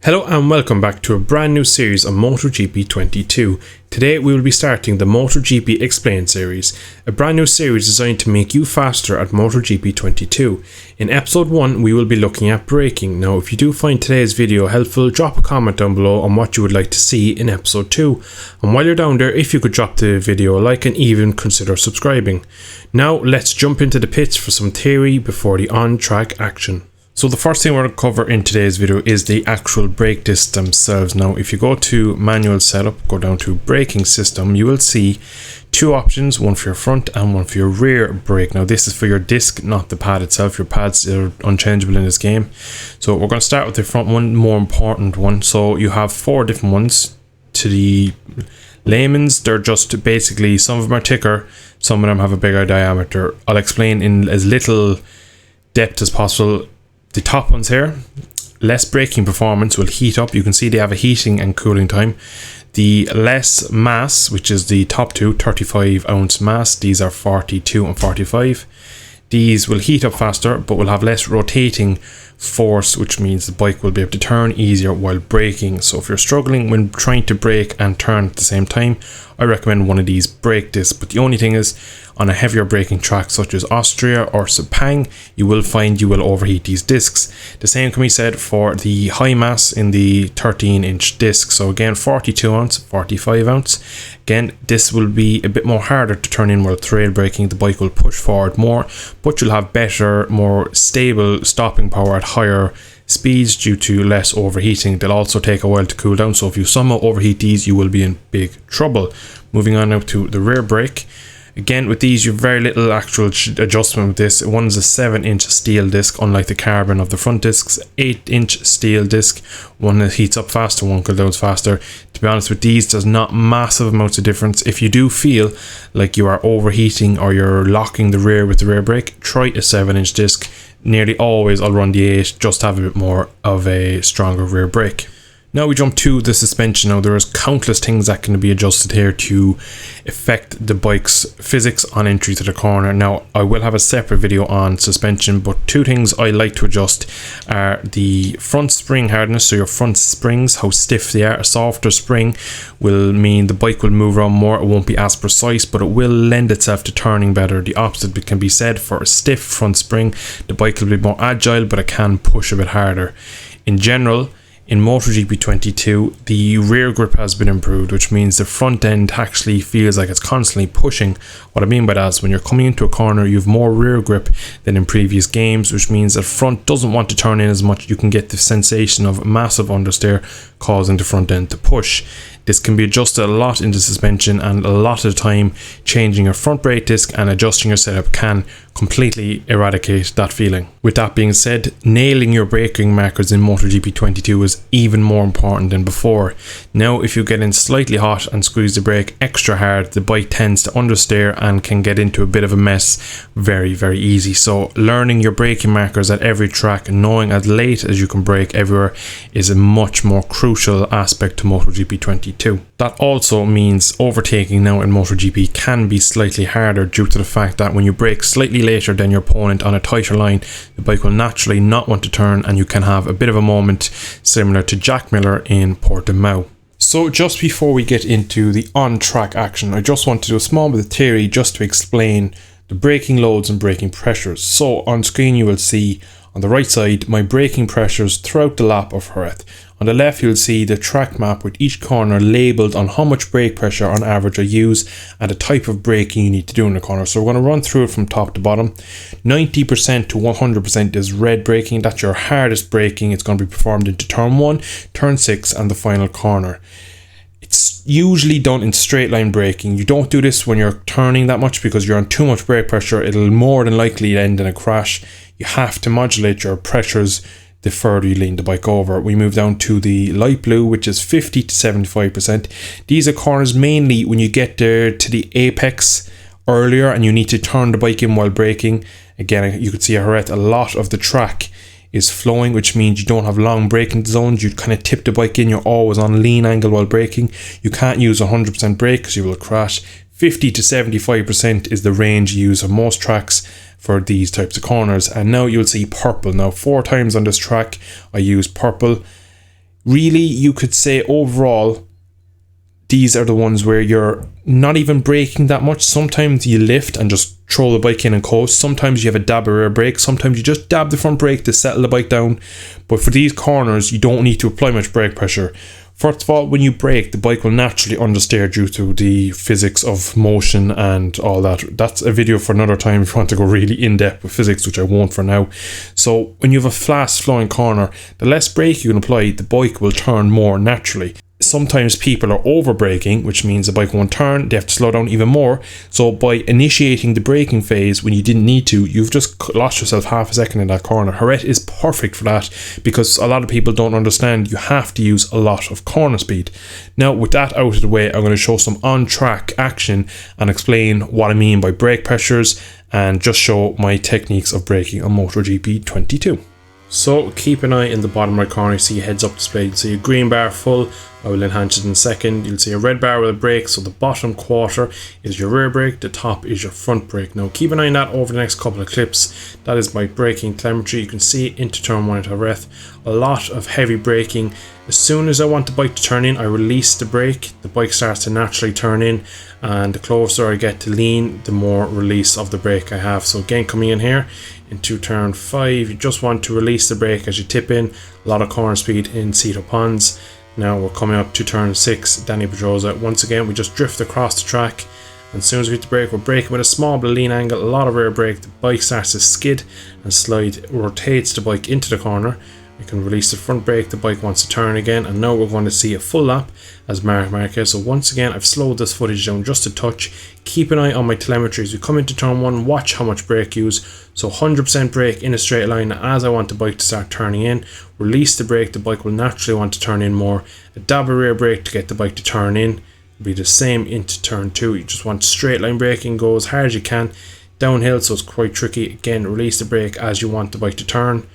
Hello and welcome back to a brand new series on MotoGP 22. Today we will be starting the MotoGP Explained series, a brand new series designed to make you faster at MotoGP 22. In episode 1 we will be looking at braking. Now if you do find today's video helpful, drop a comment down below on what you would like to see in episode 2. And while you're down there, if you could drop the video a like and even consider subscribing. Now let's jump into the pits for some theory before the on-track action. So the first thing we're going to cover in today's video is the actual brake discs themselves. Now if you go to manual setup, go down to braking system, you will see two options, one for your front and one for your rear brake. Now this is for your disc, not the pad itself. Your pads are unchangeable in this game. So we're going to start with the front one, more important one. So you have 4 different ones. To the layman's, they're just basically, some of them are thicker, some of them have a bigger diameter. I'll explain in as little depth as possible. The top ones here, less braking performance, will heat up. You can see they have a heating and cooling time. The less mass, which is the top two, 35 ounce mass, these are 42 and 45. These will heat up faster but will have less rotating force, which means the bike will be able to turn easier while braking. So if you're struggling when trying to brake and turn at the same time, I recommend one of these brake discs. But the only thing is, on a heavier braking track such as Austria or Sepang, you will find you will overheat these discs. The same can be said for the high mass in the 13-inch disc. So again, 42 ounce, 45 ounce. Again, this will be a bit more harder to turn in while trail braking. The bike will push forward more, but you'll have better, more stable stopping power at higher speeds due to less overheating. They'll also take a while to cool down, so if you somehow overheat these, you will be in big trouble. Moving on now to the rear brake. Again, with these, you have very little actual adjustment with this. One is a 7-inch steel disc, unlike the carbon of the front discs. 8-inch steel disc, one that heats up faster, one cools down faster. To be honest with these, there's not massive amounts of difference. If you do feel like you are overheating or you're locking the rear with the rear brake, try a 7-inch disc. Nearly always I'll run the 8, just to have a bit more of a stronger rear brake. Now we jump to the suspension. Now there is countless things that can be adjusted here to affect the bike's physics on entry to the corner. Now I will have a separate video on suspension, but two things I like to adjust are the front spring hardness, so your front springs, how stiff they are. A softer spring will mean the bike will move around more, it won't be as precise, but it will lend itself to turning better. The opposite can be said for a stiff front spring. The bike will be more agile, but it can push a bit harder. In general, in MotoGP 22, the rear grip has been improved, which means the front end actually feels like it's constantly pushing. What I mean by that is when you're coming into a corner, you have more rear grip than in previous games, which means the front doesn't want to turn in as much. You can get the sensation of massive understeer causing the front end to push. This can be adjusted a lot in the suspension, and a lot of the time changing your front brake disc and adjusting your setup can completely eradicate that feeling. With that being said, nailing your braking markers in MotoGP 22 is even more important than before. Now if you get in slightly hot and squeeze the brake extra hard, the bike tends to understeer and can get into a bit of a mess very easy. So learning your braking markers at every track and knowing as late as you can brake everywhere is a much more crucial aspect to MotoGP 22. That also means overtaking now in MotoGP can be slightly harder due to the fact that when you brake slightly later than your opponent on a tighter line, the bike will naturally not want to turn, and you can have a bit of a moment similar to Jack Miller in Portimao. So just before we get into the on-track action, I just want to do a small bit of theory just to explain the braking loads and braking pressures. So on screen you will see on the right side my braking pressures throughout the lap of Jerez. On the left you'll see the track map with each corner labelled on how much brake pressure on average I use and the type of braking you need to do in the corner. So we're going to run through it from top to bottom. 90% to 100% is red braking. That's your hardest braking. It's going to be performed into turn 1, turn 6 and the final corner. It's usually done in straight line braking. You don't do this when you're turning that much because you're on too much brake pressure. It'll more than likely end in a crash. You have to modulate your pressures the further you lean the bike over. We move down to the light blue, which is 50 to 75%. These are corners mainly when you get there to the apex earlier and you need to turn the bike in while braking. Again, you can see here a lot of the track is flowing, which means you don't have long braking zones. You kind of tip the bike in, you're always on lean angle while braking. You can't use 100% brake because you will crash. 50 to 75% is the range you use on most tracks for these types of corners. And now you'll see purple. Now 4 times on this track I use purple. Really, you could say overall, these are the ones where you're not even braking that much. Sometimes you lift and just throw the bike in and coast. Sometimes you have a dab of rear brake. Sometimes you just dab the front brake to settle the bike down. But for these corners, you don't need to apply much brake pressure. First of all, when you brake, the bike will naturally understeer due to the physics of motion and all that. That's a video for another time if you want to go really in depth with physics, which I won't for now. So when you have a fast flowing corner, the less brake you can apply, the bike will turn more naturally. Sometimes people are over braking, which means the bike won't turn. They have to slow down even more. So by initiating the braking phase when you didn't need to, you've just lost yourself half a second in that corner. Jerez is perfect for that because a lot of people don't understand you have to use a lot of corner speed. Now with that out of the way, I'm going to show some on-track action and explain what I mean by brake pressures and just show my techniques of braking on MotoGP 22. So keep an eye in the bottom right corner. You see a heads up display. You'll see a green bar full. I will enhance it in a second. You'll see a red bar with a brake. So the bottom quarter is your rear brake. The top is your front brake. Now keep an eye on that over the next couple of clips. That is my braking telemetry. You can see into turn 1 at Jerez. A lot of heavy braking. As soon as I want the bike to turn in, I release the brake. The bike starts to naturally turn in. And the closer I get to lean, the more release of the brake I have. So again, coming in here into turn 5, you just want to release the brake as you tip in. A lot of corner speed in Cito Ponds. Now we're coming up to turn 6, Dani Pedrosa. Once again, we just drift across the track. And as soon as we hit the brake, we're braking with a small bit of lean angle, a lot of rear brake. The bike starts to skid and slide, rotates the bike into the corner. You can release the front brake, the bike wants to turn again, and now we're going to see a full lap as Marc Marquez. So once again, I've slowed this footage down just a touch. Keep an eye on my telemetry as we come into turn 1, watch how much brake use. So 100% brake in a straight line as I want the bike to start turning in. Release the brake, the bike will naturally want to turn in more. A dab of rear brake to get the bike to turn in. It'll be the same into turn 2. You just want straight line braking, go as hard as you can. Downhill, so it's quite tricky. Again, release the brake as you want the bike to turn.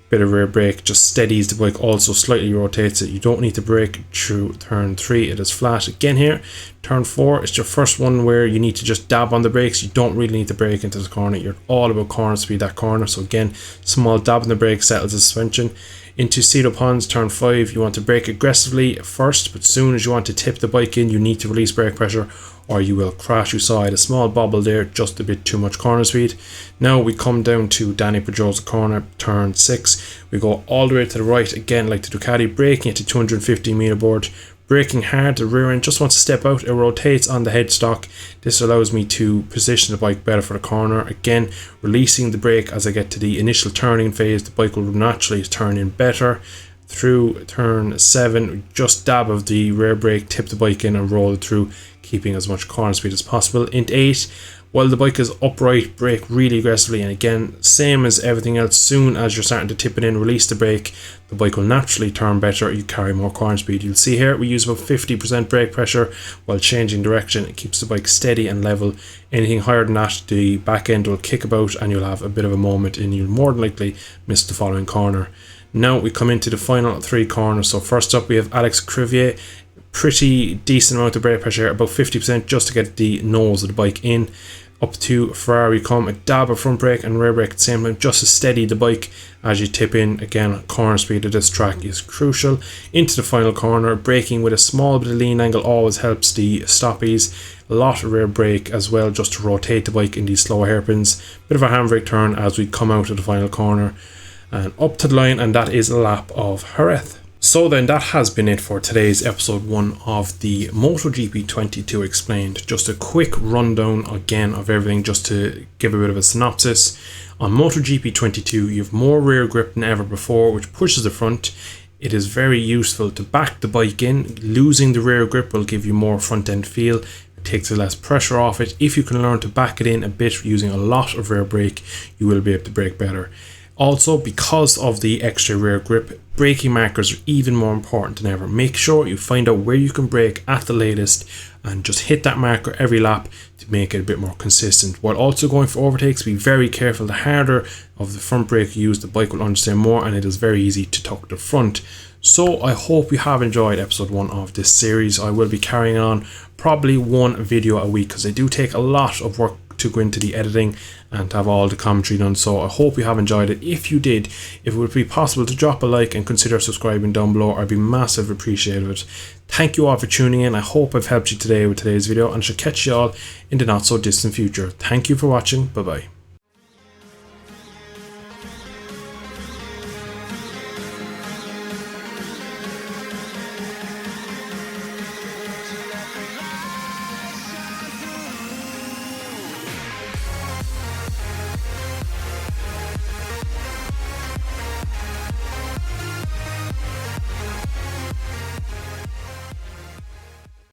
Bit of rear brake just steadies the bike, also slightly rotates it. You don't need to brake through turn 3, it is flat. Again here, turn 4 is your first one where you need to just dab on the brakes. You don't really need to brake into the corner. You're all about corner speed that corner. So again, small dab on the brake settles the suspension. Into Cito Ponds, turn 5, you want to brake aggressively first, but soon as you want to tip the bike in, you need to release brake pressure or you will crash. You saw it, a small bobble there, just a bit too much corner speed. Now we come down to Dani Pedrosa corner, turn 6. We go all the way to the right, again like the Ducati, braking at the 250 meter board. Braking hard, the rear end just wants to step out, it rotates on the headstock. This allows me to position the bike better for the corner. Again, releasing the brake as I get to the initial turning phase, the bike will naturally turn in better. Through turn 7, just dab of the rear brake, tip the bike in and roll it through, keeping as much corner speed as possible. Into 8, while the bike is upright, brake really aggressively, and again, same as everything else, soon as you're starting to tip it in, release the brake, the bike will naturally turn better, you carry more corner speed. You'll see here we use about 50% brake pressure while changing direction. It keeps the bike steady and level. Anything higher than that, the back end will kick about and you'll have a bit of a moment and you'll more than likely miss the following corner. Now we come into the final 3 corners. So first up we have Alex Crivier. Pretty decent amount of brake pressure, about 50% just to get the nose of the bike in. Up to Ferrari come, a dab of front brake and rear brake at the same time just to steady the bike as you tip in. Again, corner speed of this track is crucial. Into the final corner, braking with a small bit of lean angle always helps the stoppies. A lot of rear brake as well just to rotate the bike in these slower hairpins. Bit of a handbrake turn as we come out of the final corner and up to the line, and that is a lap of Jerez. So then that has been it for today's episode 1 of the MotoGP 22 Explained. Just a quick rundown again of everything just to give a bit of a synopsis. On MotoGP 22 you have more rear grip than ever before, which pushes the front. It is very useful to back the bike in. Losing the rear grip will give you more front end feel. It takes less pressure off it. If you can learn to back it in a bit using a lot of rear brake, you will be able to brake better. Also, because of the extra rear grip, braking markers are even more important than ever. Make sure you find out where you can brake at the latest and just hit that marker every lap to make it a bit more consistent. While also going for overtakes, be very careful. The harder of the front brake you use, the bike will understand more, and it is very easy to tuck the front. So I hope you have enjoyed episode 1 of this series. I will be carrying on probably 1 video a week because I do take a lot of work to go into the editing and have all the commentary done. So I hope you have enjoyed it. If you did, if it would be possible to drop a like and consider subscribing down below, I'd be massive appreciative of it. Thank you all for tuning in. I hope I've helped you today with today's video, and I shall catch you all in the not so distant future. Thank you for watching. Bye bye.